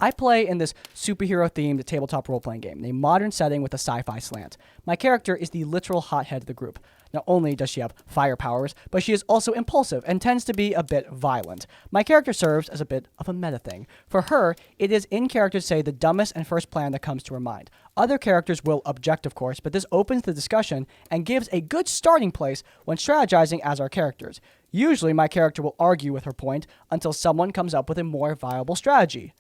I play in this superhero-themed tabletop role-playing game in a modern setting with a sci-fi slant. My character is the literal hothead of the group. Not only does she have fire powers, but she is also impulsive and tends to be a bit violent. My character serves as a bit of a meta thing. For her, it is in character to say the dumbest and first plan that comes to her mind. Other characters will object, of course, but this opens the discussion and gives a good starting place when strategizing as our characters. Usually, my character will argue with her point until someone comes up with a more viable strategy.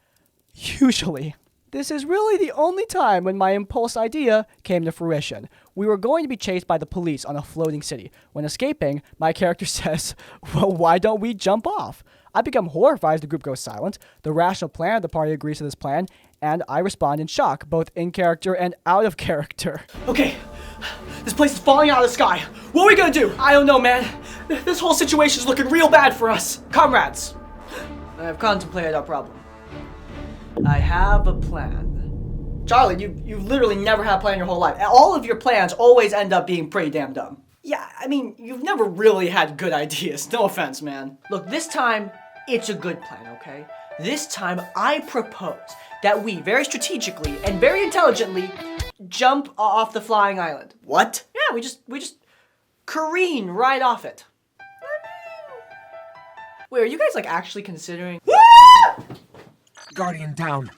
Usually. This is really the only time when my impulse idea came to fruition. We were going to be chased by the police on a floating city. When escaping, my character says, well, why don't we jump off? I become horrified as the group goes silent. The rational plan of the party agrees to this plan, and I respond in shock, both in character and out of character. Okay, this place is falling out of the sky. What are we gonna do? I don't know, man. This whole situation is looking real bad for us. Comrades, I have contemplated our problem. I have a plan. Charlie, you've literally never had a plan your whole life. All of your plans always end up being pretty damn dumb. Yeah, I mean, you've never really had good ideas. No offense, man. Look, this time, it's a good plan, okay? This time, I propose that we, very strategically and very intelligently, jump off the flying island. What? Yeah, we just careen right off it. Wait, are you guys, like, actually considering... Guardian down.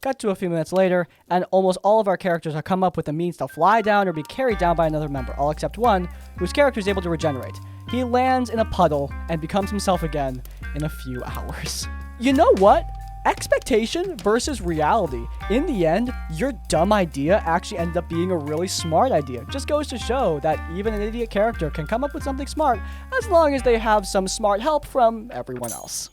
Cut to a few minutes later, and almost all of our characters have come up with the means to fly down or be carried down by another member, all except one, whose character is able to regenerate. He lands in a puddle and becomes himself again in a few hours. You know what? Expectation versus reality. In the end, your dumb idea actually ended up being a really smart idea. Just goes to show that even an idiot character can come up with something smart as long as they have some smart help from everyone else.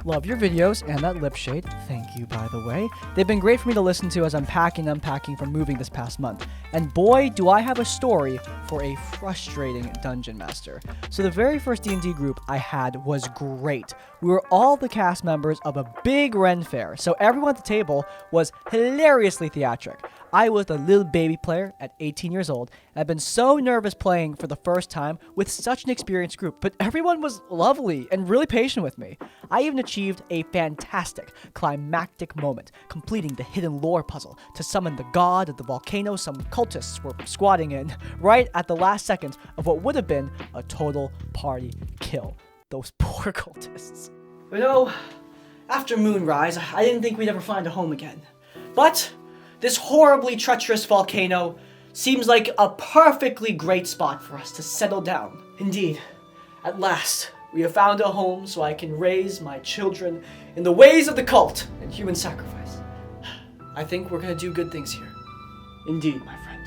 Love your videos and that lip shade. Thank you, by the way. They've been great for me to listen to as I'm packing and unpacking from moving this past month. And boy, do I have a story for a frustrating dungeon master. So the very first D&D group I had was great. We were all the cast members of a big Ren fair, so everyone at the table was hilariously theatric. I was the little baby player at 18 years old, and I've been so nervous playing for the first time with such an experienced group, but everyone was lovely and really patient with me. I even achieved a fantastic climactic moment, completing the hidden lore puzzle to summon the god of the volcano some cultists were squatting in, right at the last second of what would have been a total party kill. Those poor cultists. You know, after Moonrise, I didn't think we'd ever find a home again. But this horribly treacherous volcano seems like a perfectly great spot for us to settle down. Indeed, at last, we have found a home so I can raise my children in the ways of the cult and human sacrifice. I think we're gonna do good things here. Indeed, my friend.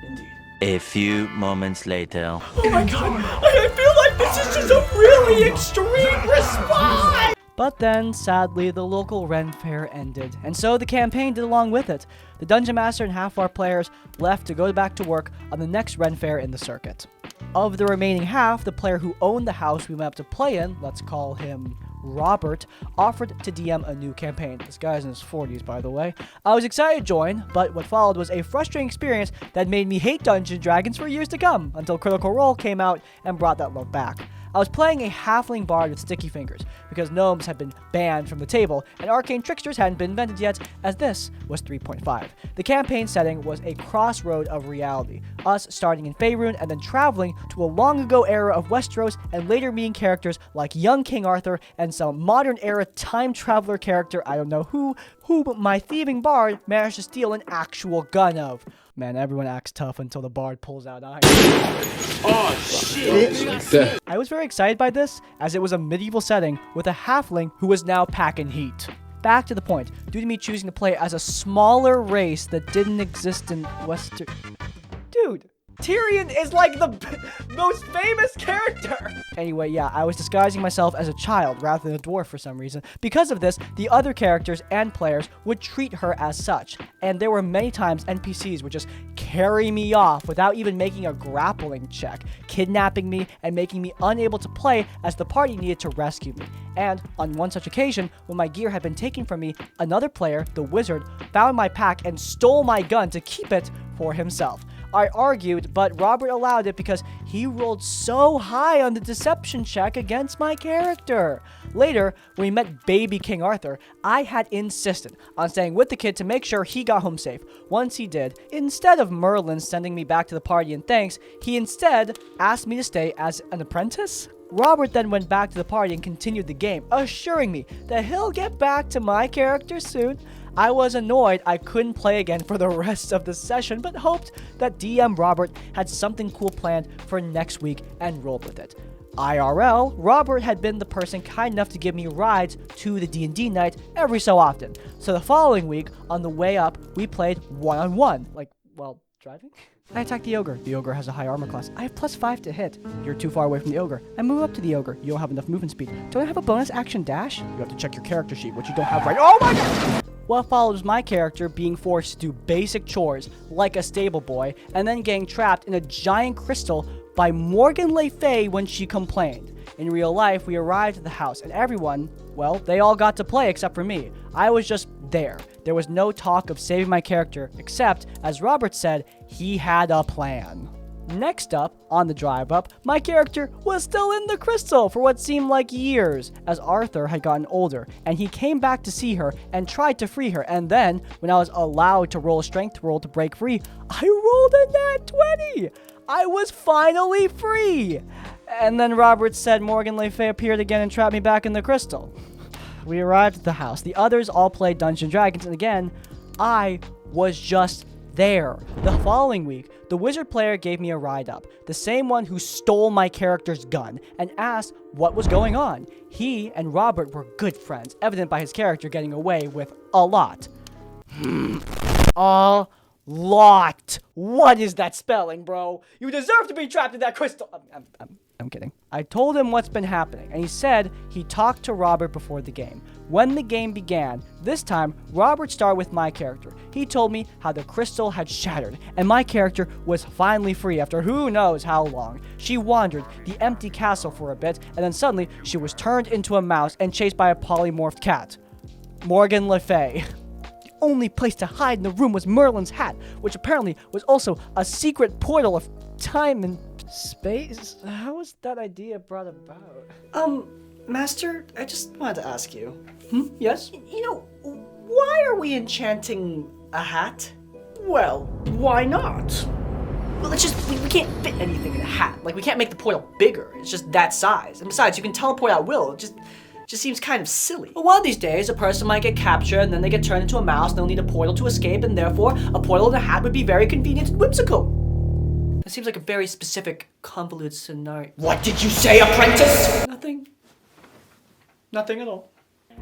Indeed. A few moments later. Oh my god, I feel like this is just a really extreme response! But then, sadly, the local Ren fair ended, and so the campaign did along with it. The Dungeon Master and half our players left to go back to work on the next Ren fair in the circuit. Of the remaining half, the player who owned the house we went up to play in, let's call him Robert, offered to DM a new campaign. This guy's in his 40s, by the way. I was excited to join, but what followed was a frustrating experience that made me hate Dungeons & Dragons for years to come, until Critical Role came out and brought that love back. I was playing a halfling bard with sticky fingers, because gnomes had been banned from the table, and arcane tricksters hadn't been invented yet, as this was 3.5. The campaign setting was a crossroad of reality, us starting in Faerun and then traveling to a long-ago era of Westeros, and later meeting characters like young King Arthur and some modern-era time traveler character, I don't know who my thieving bard managed to steal an actual gun of. Man, everyone acts tough until the bard pulls out iron. Oh, shit! I was very excited by this, as it was a medieval setting with a halfling who was now packing heat. Back to the point, due to me choosing to play as a smaller race that didn't exist in Western... Dude, Tyrion is like the most famous character! Anyway, yeah, I was disguising myself as a child rather than a dwarf for some reason. Because of this, the other characters and players would treat her as such, and there were many times NPCs would just carry me off without even making a grappling check, kidnapping me and making me unable to play as the party needed to rescue me. And on one such occasion, when my gear had been taken from me, another player, the wizard, found my pack and stole my gun to keep it for himself. I argued, but Robert allowed it because he rolled so high on the deception check against my character. Later, when we met baby King Arthur, I had insisted on staying with the kid to make sure he got home safe. Once he did, instead of Merlin sending me back to the party in thanks, he instead asked me to stay as an apprentice. Robert then went back to the party and continued the game, assuring me that he'll get back to my character soon. I was annoyed I couldn't play again for the rest of the session, but hoped that DM Robert had something cool planned for next week and rolled with it. IRL, Robert had been the person kind enough to give me rides to the D&D night every so often. So the following week, on the way up, we played one-on-one, like, while driving? I attack the ogre. The ogre has a high armor class. I have +5 to hit. You're too far away from the ogre. I move up to the ogre. You don't have enough movement speed. Don't I have a bonus action dash? You have to check your character sheet, which you don't have right. Oh my god! What followed was my character being forced to do basic chores, like a stable boy, and then getting trapped in a giant crystal by Morgan Le Fay when she complained. In real life, we arrived at the house, and everyone, well, they all got to play except for me. I was just there. There was no talk of saving my character, except, as Robert said, he had a plan. Next up, on the drive up, my character was still in the crystal for what seemed like years, as Arthur had gotten older, and he came back to see her and tried to free her, and then, when I was allowed to roll a strength roll to break free, I rolled a nat 20! I was finally free! And then Robert said Morgan Le Fay appeared again and trapped me back in the crystal. We arrived at the house. The others all played Dungeons & Dragons, and again, I was just there. The following week, the wizard player gave me a ride up, the same one who stole my character's gun, and asked what was going on. He and Robert were good friends, evident by his character getting away with a lot. A lot. What is that spelling, bro? You deserve to be trapped in that crystal. I'm kidding. I told him what's been happening, and he said he talked to Robert before the game. When the game began, this time, Robert started with my character. He told me how the crystal had shattered, and my character was finally free after who knows how long. She wandered the empty castle for a bit, and then suddenly, she was turned into a mouse and chased by a polymorphed cat. Morgan Le Fay. The only place to hide in the room was Merlin's hat, which apparently was also a secret portal of time and space? How was that idea brought about? Master, I just wanted to ask you. Yes? You know, why are we enchanting a hat? Well, why not? Well, it's just, we can't fit anything in a hat. Like, we can't make the portal bigger. It's just that size. And besides, you can teleport at will. It just seems kind of silly. Well, one of these days, a person might get captured, and then they get turned into a mouse, and they'll need a portal to escape, and therefore, a portal in a hat would be very convenient and whimsical. That seems like a very specific, convoluted scenario. What did you say, apprentice? Nothing at all.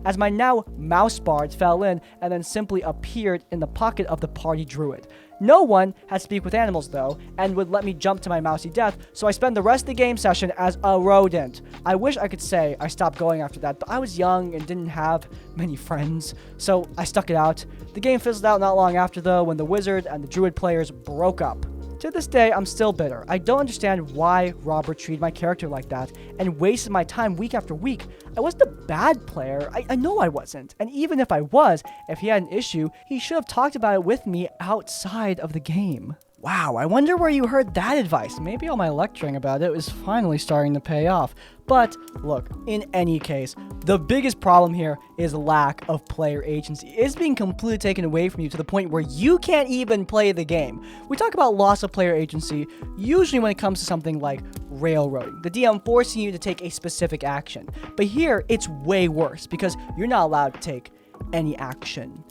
As my now mouse bard fell in and then simply appeared in the pocket of the party druid. No one had speak with animals though, and would let me jump to my mousy death, so I spent the rest of the game session as a rodent. I wish I could say I stopped going after that, but I was young and didn't have many friends, so I stuck it out. The game fizzled out not long after though, when the wizard and the druid players broke up. To this day, I'm still bitter. I don't understand why Robert treated my character like that and wasted my time week after week. I wasn't a bad player. I know I wasn't. And even if I was, if he had an issue, he should have talked about it with me outside of the game. Wow, I wonder where you heard that advice. Maybe all my lecturing about it was finally starting to pay off. But look, in any case, the biggest problem here is lack of player agency. It's being completely taken away from you to the point where you can't even play the game. We talk about loss of player agency usually when it comes to something like railroading, the DM forcing you to take a specific action. But here, it's way worse because you're not allowed to take any action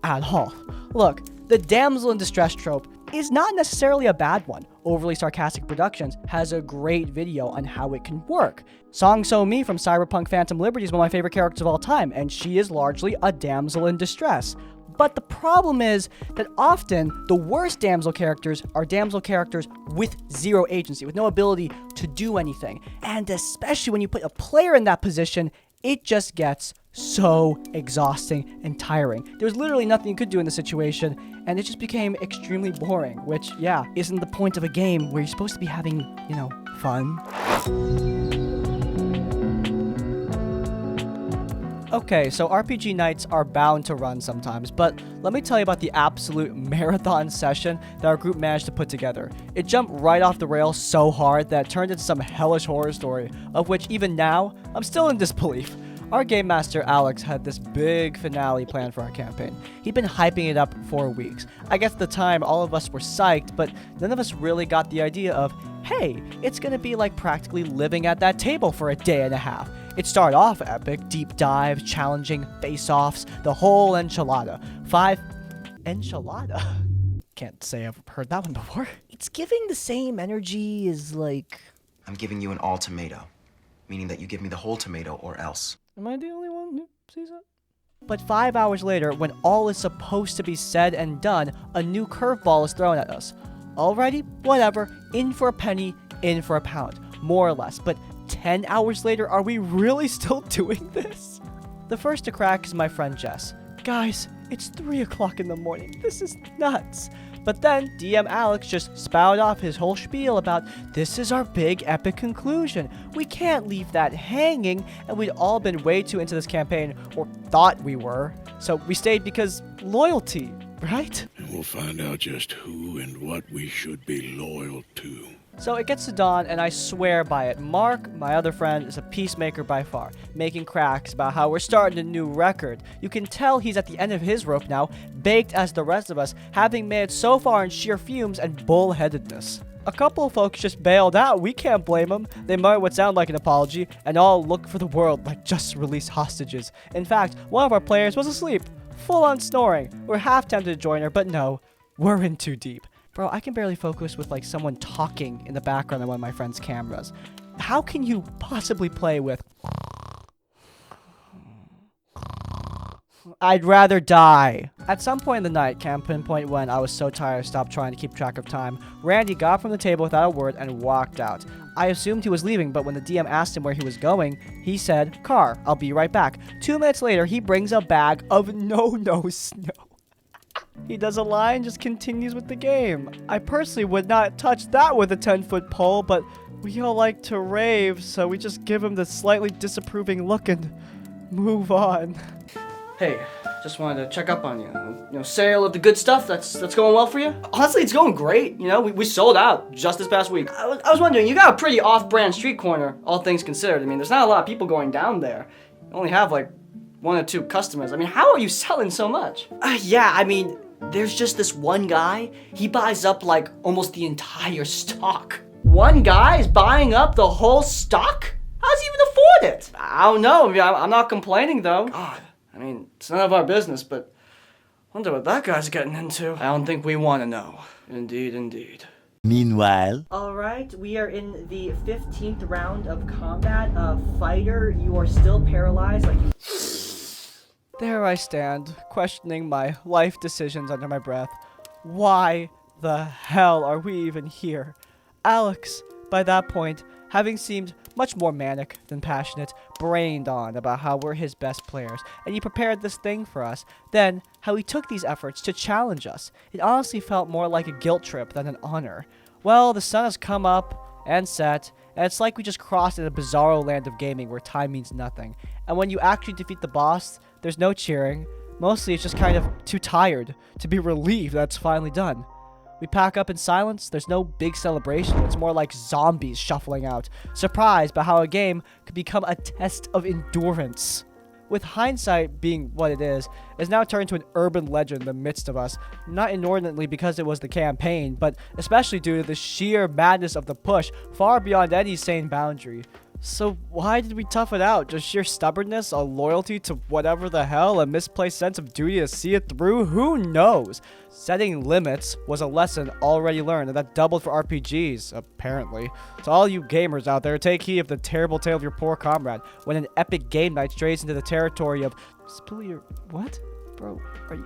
at all. Look, the damsel in distress trope is not necessarily a bad one. Overly Sarcastic Productions has a great video on how it can work. Song So Mi from Cyberpunk Phantom Liberty is one of my favorite characters of all time, and she is largely a damsel in distress. But the problem is that often the worst damsel characters are damsel characters with zero agency, with no ability to do anything. And especially when you put a player in that position, it just gets so exhausting and tiring. There was literally nothing you could do in the situation, and it just became extremely boring, which, yeah, isn't the point of a game where you're supposed to be having, you know, fun. Okay, so RPG nights are bound to run sometimes, but let me tell you about the absolute marathon session that our group managed to put together. It jumped right off the rails so hard that it turned into some hellish horror story, of which even now, I'm still in disbelief. Our game master Alex had this big finale planned for our campaign. He'd been hyping it up for weeks. I guess at the time all of us were psyched, but none of us really got the idea of, hey, it's gonna be like practically living at that table for a day and a half. It started off epic, deep dives, challenging face-offs, the whole enchilada. 5 enchilada? Can't say I've heard that one before. It's giving the same energy as like... I'm giving you an all tomato, meaning that you give me the whole tomato or else. Am I the only one who sees that? But 5 hours later, when all is supposed to be said and done, a new curveball is thrown at us. Alrighty, whatever, in for a penny, in for a pound, more or less. But 10 hours later, are we really still doing this? The first to crack is my friend Jess. Guys, it's 3 o'clock in the morning. This is nuts. But then DM Alex just spouted off his whole spiel about this is our big epic conclusion. We can't leave that hanging, and we'd all been way too into this campaign, or thought we were. So we stayed because loyalty, right? And we'll find out just who and what we should be loyal to. So it gets to dawn, and I swear by it. Mark, my other friend, is a peacemaker by far, making cracks about how we're starting a new record. You can tell he's at the end of his rope now, baked as the rest of us, having made it so far in sheer fumes and bullheadedness. A couple of folks just bailed out. We can't blame them. They might what sound like an apology, and all look for the world like just released hostages. In fact, one of our players was asleep, full on snoring. We're half tempted to join her, but no, we're in too deep. Bro, I can barely focus with like someone talking in the background on one of my friend's cameras. How can you possibly play with... I'd rather die. At some point in the night, can't pinpoint when, I was so tired I stopped trying to keep track of time. Randy got from the table without a word and walked out. I assumed he was leaving, but when the DM asked him where he was going, he said, "Car, I'll be right back." 2 minutes later, he brings a bag of no snow. He does a line, just continues with the game. I personally would not touch that with a 10-foot pole, but we all like to rave, so we just give him the slightly disapproving look and move on. Hey, just wanted to check up on you. You know, sale of the good stuff, that's going well for you? Honestly, it's going great. You know, we sold out just this past week. I was wondering, you got a pretty off-brand street corner, all things considered. I mean, there's not a lot of people going down there. You only have like 1 or 2 customers. I mean, how are you selling so much? Yeah, I mean, there's just this one guy. He buys up like almost the entire stock. One guy is buying up the whole stock? How does he even afford it? I don't know. I mean, I'm not complaining though. God, I mean, it's none of our business, but I wonder what that guy's getting into. I don't think we want to know. Indeed, indeed. Meanwhile, Alright, we are in the 15th round of combat. Fighter, you are still paralyzed. There I stand, questioning my life decisions under my breath. Why the hell are we even here? Alex, by that point, having seemed much more manic than passionate, brained on about how we're his best players, and he prepared this thing for us. Then, how he took these efforts to challenge us. It honestly felt more like a guilt trip than an honor. Well, the sun has come up and set, and it's like we just crossed in a bizarro land of gaming where time means nothing. And when you actually defeat the boss, there's no cheering. Mostly it's just kind of too tired to be relieved that it's finally done. We pack up in silence. There's no big celebration. It's more like zombies shuffling out, surprised by how a game could become a test of endurance. With hindsight being what it is, it's now turned to an urban legend in the midst of us, not inordinately because it was the campaign, but especially due to the sheer madness of the push, far beyond any sane boundary. So why did we tough it out? Just sheer stubbornness, a loyalty to whatever the hell, a misplaced sense of duty to see it through? Who knows? Setting limits was a lesson already learned, and that doubled for RPGs, apparently. To all you gamers out there, take heed of the terrible tale of your poor comrade, when an epic game night strays into the territory of... Spill your... What? Bro,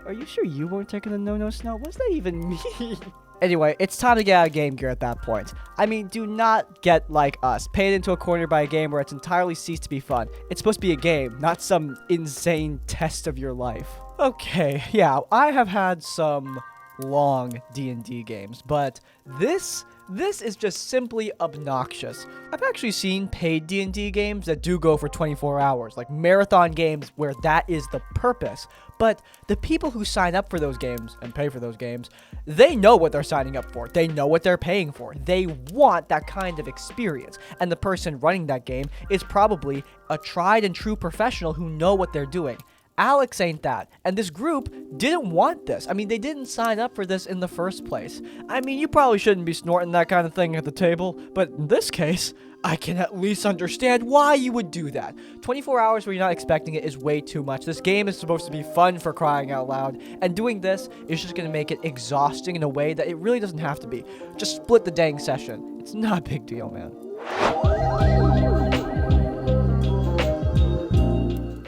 are you sure you weren't taking the no snow? What does that even mean? Anyway, it's time to get out of game gear at that point. I mean, do not get like us, paid into a corner by a game where it's entirely ceased to be fun. It's supposed to be a game, not some insane test of your life. Okay, yeah, I have had some long D&D games, but this This is just simply obnoxious. I've actually seen paid D&D games that do go for 24 hours, like marathon games where that is the purpose. But the people who sign up for those games and pay for those games, they know what they're signing up for. They know what they're paying for. They want that kind of experience. And the person running that game is probably a tried and true professional who know what they're doing. Alex ain't that, and this group didn't want this. I mean, they didn't sign up for this in the first place. I mean, you probably shouldn't be snorting that kind of thing at the table, but in this case, I can at least understand why you would do that. 24 hours where you're not expecting it is way too much. This game is supposed to be fun, for crying out loud, and doing this is just going to make it exhausting in a way that it really doesn't have to be. Just split the dang session. It's not a big deal, man.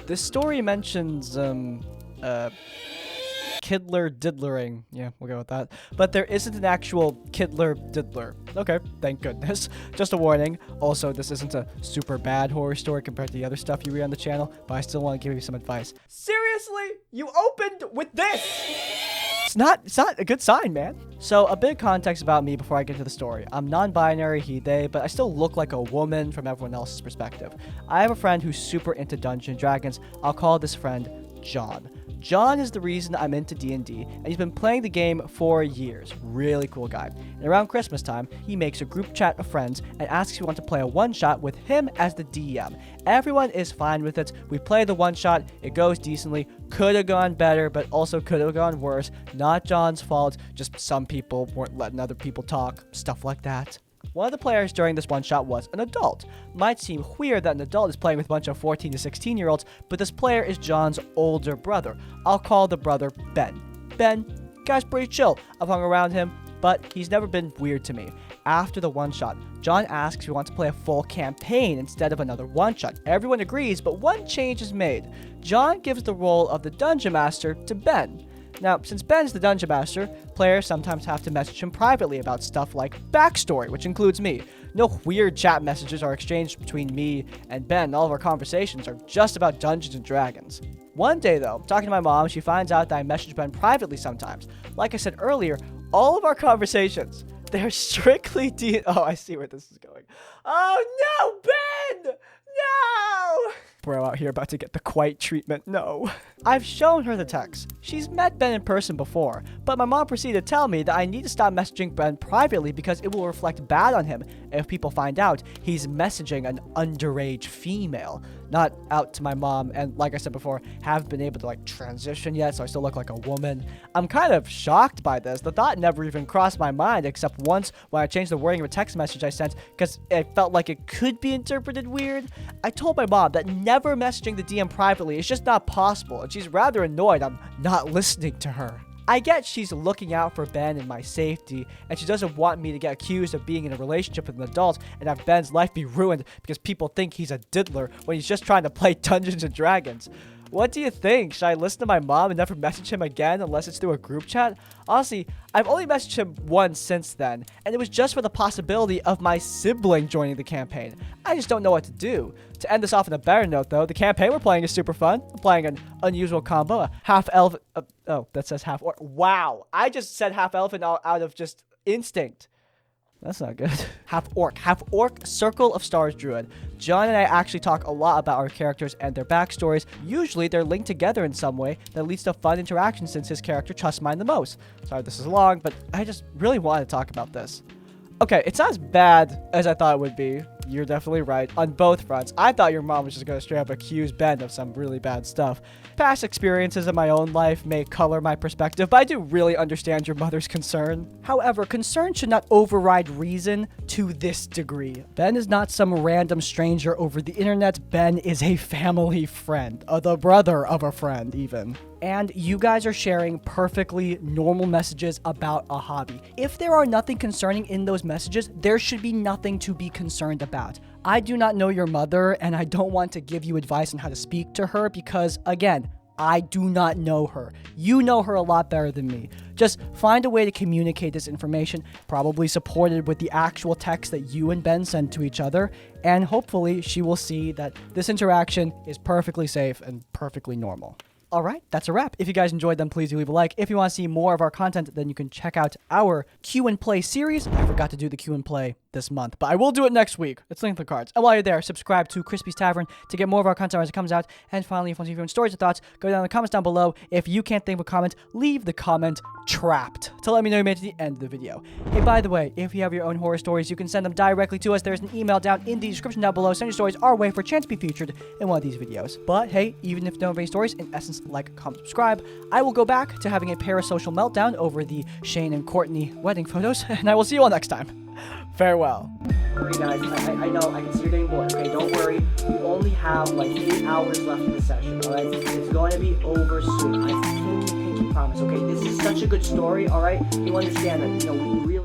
This story mentions, Kiddler diddlering. Yeah, we'll go with that. But there isn't an actual Kiddler diddler. Okay, thank goodness. Just a warning. Also, this isn't a super bad horror story compared to the other stuff you read on the channel, but I still want to give you some advice. Seriously? You opened with this? It's not a good sign, man. So, a bit of context about me before I get to the story. I'm non-binary, he, they, but I still look like a woman from everyone else's perspective. I have a friend who's super into Dungeons & Dragons. I'll call this friend John. John is the reason I'm into D&D, and he's been playing the game for years. Really cool guy. And around Christmas time, he makes a group chat of friends and asks if we want to play a one-shot with him as the DM. Everyone is fine with it. We play the one-shot. It goes decently. Could have gone better, but also could have gone worse. Not John's fault. Just some people weren't letting other people talk. Stuff like that. One of the players during this one-shot was an adult. Might seem weird that an adult is playing with a bunch of 14 to 16-year-olds, but this player is John's older brother. I'll call the brother Ben. Ben, guy's pretty chill. I've hung around him, but he's never been weird to me. After the one-shot, John asks if we want to play a full campaign instead of another one-shot. Everyone agrees, but one change is made. John gives the role of the Dungeon Master to Ben. Now, since Ben's the Dungeon Master, players sometimes have to message him privately about stuff like backstory, which includes me. No weird chat messages are exchanged between me and Ben. All of our conversations are just about Dungeons and Dragons. One day, though, talking to my mom, she finds out that I message Ben privately sometimes. Like I said earlier, all of our conversations, they're strictly Oh, I see where this is going. Oh, no, Ben! No! Bro out here about to get the quite treatment. No. I've shown her the text. She's met Ben in person before, but my mom proceeded to tell me that I need to stop messaging Ben privately because it will reflect bad on him if people find out he's messaging an underage female. Not out to my mom, and like I said before, haven't been able to transition yet, so I still look like a woman. I'm kind of shocked by this. The thought never even crossed my mind, except once when I changed the wording of a text message I sent because it felt like it could be interpreted weird. I told my mom that never messaging the DM privately is just not possible, and she's rather annoyed I'm not listening to her. I get she's looking out for Ben and my safety, and she doesn't want me to get accused of being in a relationship with an adult and have Ben's life be ruined because people think he's a diddler when he's just trying to play Dungeons and Dragons. What do you think? Should I listen to my mom and never message him again unless it's through a group chat? Honestly, I've only messaged him once since then, and it was just for the possibility of my sibling joining the campaign. I just don't know what to do. To end this off on a better note, though, the campaign we're playing is super fun. I'm playing an unusual combo, a half-elf... oh, that says half-orc. Wow, I just said half-elephant out of just instinct. That's not good. Half-orc Circle of Stars Druid. John and I actually talk a lot about our characters and their backstories. Usually, they're linked together in some way that leads to fun interaction since his character trusts mine the most. Sorry this is long, but I just really wanted to talk about this. Okay, it's not as bad as I thought it would be. You're definitely right on both fronts. I thought your mom was just going to straight up accuse Ben of some really bad stuff. Past experiences in my own life may color my perspective, but I do really understand your mother's concern. However, concern should not override reason to this degree. Ben is not some random stranger over the internet. Ben is a family friend, the brother of a friend even. And you guys are sharing perfectly normal messages about a hobby. If there are nothing concerning in those messages, there should be nothing to be concerned about. I do not know your mother, and I don't want to give you advice on how to speak to her because, again, I do not know her. You know her a lot better than me. Just find a way to communicate this information, probably supported with the actual text that you and Ben send to each other, and hopefully she will see that this interaction is perfectly safe and perfectly normal. All right, that's a wrap. If you guys enjoyed them, please do leave a like. If you want to see more of our content, then you can check out our Q and Play series. I forgot to do the Q and Play this month, but I will do it next week. It's linked in the cards. And while you're there, subscribe to Crispy's Tavern to get more of our content as it comes out. And finally, if you want to leave your own stories or thoughts, go down in the comments down below. If you can't think of a comment, leave the comment trapped to let me know you made it to the end of the video. Hey, by the way, if you have your own horror stories, you can send them directly to us. There's an email down in the description down below. Send your stories our way for a chance to be featured in one of these videos. But hey, even if you don't have any stories, in essence, like, comment, subscribe. I will go back to having a parasocial meltdown over the Shane and Courtney wedding photos, and I will see you all next time. Farewell. Okay, guys, I know, I can see you're getting bored, okay? Don't worry. We only have, like, 8 hours left in the session, alright? It's going to be over soon. I pinky promise, okay? This is such a good story, alright? You understand that, we really